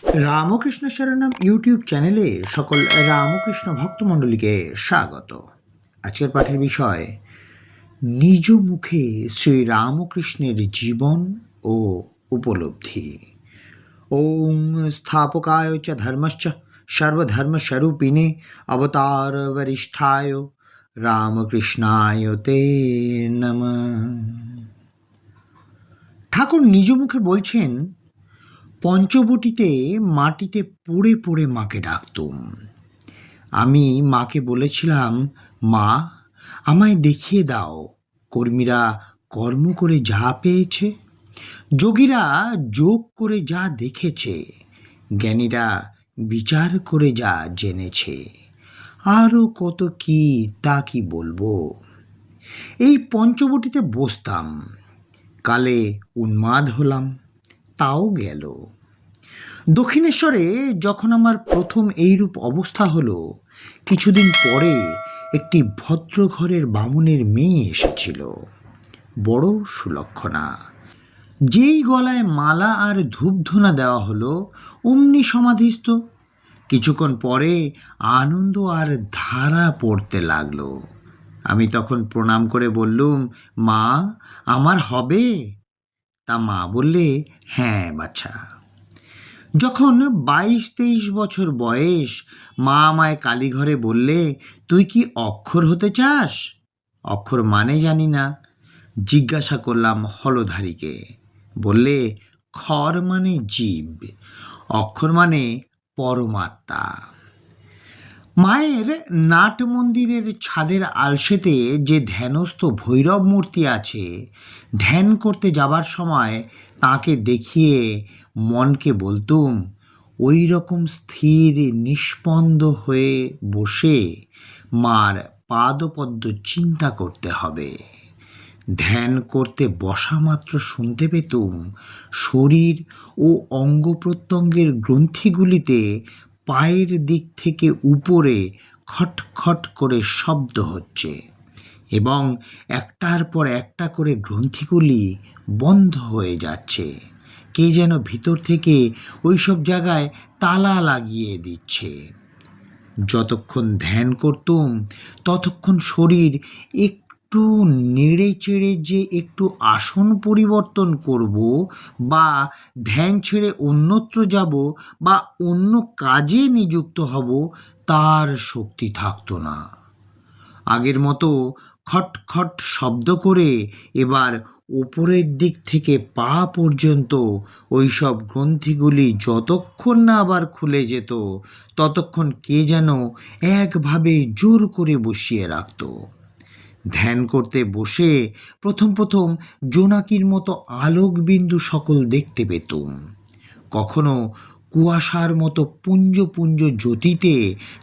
Ramakrishna শরণম YouTube চ্যানেলে সকল রামকৃষ্ণ ভক্তমণ্ডলীকে স্বাগত। আজকের পাঠের বিষয় নিজ মুখে শ্রী রামকৃষ্ণের জীবন ও উপলব্ধি। ওং স্থাপকায় চ ধর্মশ্চ সর্বধর্মস্বরূপিণে অবতার বরিষ্ঠায় রামকৃষ্ণায় তে নমঃ। ঠাকুর নিজ মুখে বলছেন, পঞ্চবটিতে মাটিতে পড়ে পড়ে মাকে ডাকতুম। আমি মাকে বলেছিলাম, মা আমায় দেখিয়ে দাও কর্মীরা কর্ম করে যা পেয়েছে, যোগীরা যোগ করে যা দেখেছে, জ্ঞানীরা বিচার করে যা জেনেছে, আরও কত কি তা কি বলবো। এই পঞ্চবটিতে বসতাম, কালে উন্মাদ হলাম, তাও গেল। দক্ষিণেশ্বরে যখন আমার প্রথম এইরূপ অবস্থা হলো, কিছুদিন পরে একটি ভদ্রঘরের বামুনের মেয়ে এসেছিল, বড় সুলক্ষণা। যেই গলায় মালা আর ধূপধুনা দেওয়া হলো অমনি সমাধিস্থ। কিছুক্ষণ পরে আনন্দ আর ধারা পড়তে লাগলো। আমি তখন প্রণাম করে বললুম, মা আমার হবে? তা মা বললে, হ্যাঁ বাছা। যখন 22-23 বছর বয়স, মা আমায় কালীঘরে বললে, তুই কি অক্ষর হতে চাস? অক্ষর মানে জানি না। জিজ্ঞাসা করলাম হলধারীকে, বললে খর মানে জীব, অক্ষর মানে পরমাত্মা। মায়ের নাট মন্দিরের ছাদের আলসেতে যে ধ্যানস্থ ভৈরব মূর্তি আছে, ধ্যান করতে যাবার সময় তাকে দেখিয়ে মনকে বলতুম, ওই রকম স্থির নিষ্পন্দ হয়ে বসে মার পাদপদ্ম চিন্তা করতে হবে। ধ্যান করতে বসা মাত্র শুনতে পেতুম শরীর ও অঙ্গ প্রত্যঙ্গের গ্রন্থিগুলিতে পায়ের দিক থেকে উপরে খটখট করে শব্দ হচ্ছে এবং একটার পর একটা করে গ্রন্থিগুলি বন্ধ হয়ে যাচ্ছে। কে যেন ভিতর থেকে ওই সব জায়গায় তালা লাগিয়ে দিচ্ছে। যতক্ষণ ধ্যান করতুম ততক্ষণ শরীর একটু নেড়ে চেড়ে যে একটু আসন পরিবর্তন করব বা ধ্যান ছেড়ে অন্যত্র যাব বা অন্য কাজে নিযুক্ত হব, তার শক্তি থাকতো না। আগের মতো খটখট শব্দ করে এবার ওপরের দিক থেকে পা পর্যন্ত ওই সব গ্রন্থিগুলি যতক্ষণ না আবার খুলে যেত, ততক্ষণ কে যেন একভাবে জোর করে বসিয়ে রাখত। ধ্যান করতে বসে প্রথম প্রথম জোনাকির মতো আলোকবিন্দু সকল দেখতে পেতুম। কখনো কুয়াশার মতো পুঞ্জ পুঞ্জ জ্যোতিতে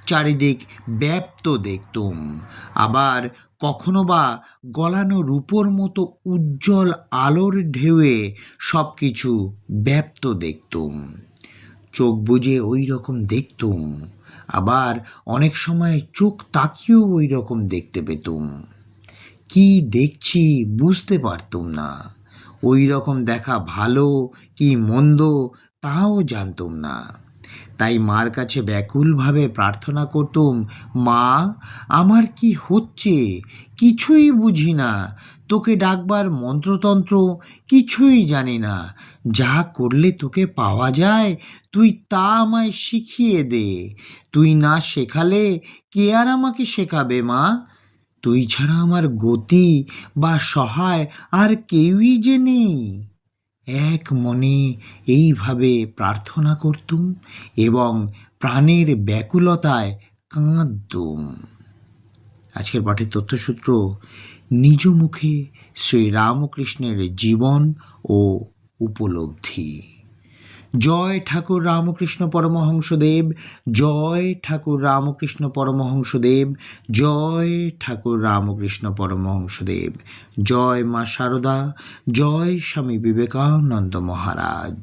চারিদিক ব্যাপ্ত দেখতুম, আবার কখনো বা গলানো রূপোর মতো উজ্জ্বল আলোর ঢেউয়ে সব কিছু ব্যাপ্ত দেখতুম। চোখ বুজে ওই রকম দেখতুম, আবার অনেক সময় চোখ তাকিয়েও ওই রকম দেখতে পেতুম। কি দেখছি বুঝতে পারতুম না। ওই রকম দেখা ভালো কি মন্দ তাও জানতুম না। তাই মার কাছে ব্যাকুলভাবে প্রার্থনা করতুম, মা আমার কি হচ্ছে কিছুই বুঝি না, তোকে ডাকবার মন্ত্রতন্ত্র কিছুই জানি না, যা করলে তোকে পাওয়া যায় তুই তা আমায় শিখিয়ে দে, তুই না শেখালে কে আর আমাকে শেখাবে মা? তুই ছাড়া আমার গতি বা সহায় আর কেউই যে নেই। এক মনে এইভাবে প্রার্থনা করতুম এবং প্রাণের ব্যাকুলতায় কাঁদতুম। আজকের পাঠের তথ্যসূত্র, নিজ মুখে শ্রী রামকৃষ্ণের জীবন ও উপলব্ধি। জয় ঠাকুর রামকৃষ্ণ পরমহংসদেব, জয় ঠাকুর রামকৃষ্ণ পরমহংসদেব, জয় ঠাকুর রামকৃষ্ণ পরমহংসদেব, জয় মা শারদা, জয় স্বামী বিবেকানন্দ মহারাজ।